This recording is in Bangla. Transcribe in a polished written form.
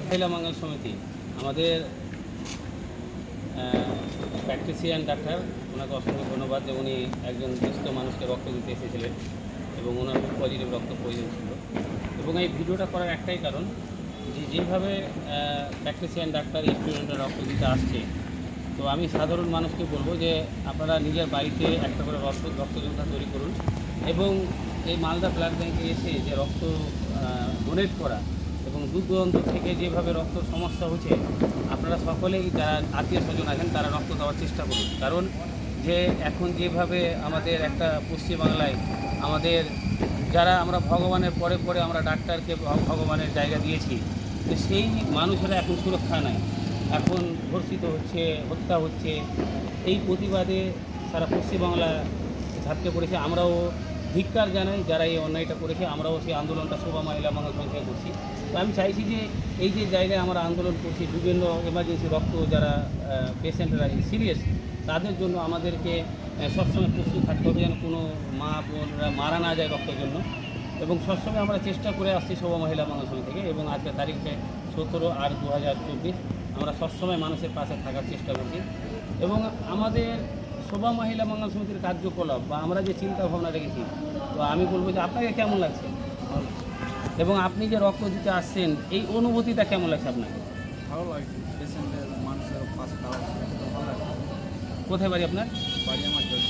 মহিলা মঙ্গল সমিতি আমাদের প্র্যাকটিসিয়ান ডাক্তার, ওনাকে অসংখ্য ধন্যবাদ যে উনি একজন দুস্থ মানুষকে রক্ত দিতে এসেছিলেন এবং ওনার খুব পজিটিভ রক্ত প্রয়োজন ছিল। এবং এই ভিডিওটা করার একটাই কারণ যে যেভাবে প্র্যাকটিসিয়ান ডাক্তার স্টুডেন্টরা রক্ত দিতে আসছে, তো আমি সাধারণ মানুষকে বলবো যে আপনারা নিজের বাড়িতে একটা করে রক্তযোদ্ধা তৈরি করুন এবং এই মালদা ব্লাড ব্যাঙ্কে এসে যে রক্ত ডোনেট করা এবং দূর দূরান্ত থেকে যেভাবে রক্ত সমস্যা হচ্ছে, আপনারা সকলেই যারা আত্মীয় স্বজন আছেন তারা রক্ত দেওয়ার চেষ্টা করুন। কারণ যে এখন যেভাবে আমাদের একটা পশ্চিমবাংলায় আমাদের যারা আমরা ভগবানের পরে পরে আমরা ডাক্তারকে ভগবানের জায়গা দিয়েছি, তো সেই মানুষেরা এখন সুরক্ষা নাই, এখন ধর্ষিত হচ্ছে, হত্যা হচ্ছে। এই প্রতিবাদে সারা পশ্চিমবাংলা ঝাঁপতে পড়েছে। আমরাও ধিক্কার জানাই যারা এই অন্যায়টা করেছে, আমরাও সেই আন্দোলনটা শোভা মহিলা মঙ্গল সমিতি থেকে করছি। তো আমি চাইছি যে এই যে জায়গায় আমরা আন্দোলন করছি, বিভিন্ন এমার্জেন্সি রক্ত যারা পেশেন্টরা সিরিয়াস, তাদের জন্য আমাদেরকে সবসময় প্রস্তুত থাকতে হবে যেন কোনো মা বোনরা মারা না যায় রক্তের জন্য। এবং সবসময় আমরা চেষ্টা করে আসছি শোভা মহিলা মঙ্গল সমিতি থেকে, এবং আজকে তারিখে 17/8/2024 আমরা সবসময় মানুষের পাশে থাকার চেষ্টা করছি। এবং আমাদের শোভা মহিলা মঙ্গল সমিতির কার্যকলাপ বা আমরা যে চিন্তা ভাবনা রেখেছি, তো আমি বলবো যে আপনাকে কেমন লাগছে এবং আপনি যে রক্ত দিতে আসছেন এই অনুভূতিটা কেমন লাগছে আপনাকে? ভালো লাগছে, পেশেন্টের মানুষের পাশে দাঁড়াচ্ছে, ভালো লাগছে। কোথায় বাড়ি আপনার? বাড়ি আমার জন্য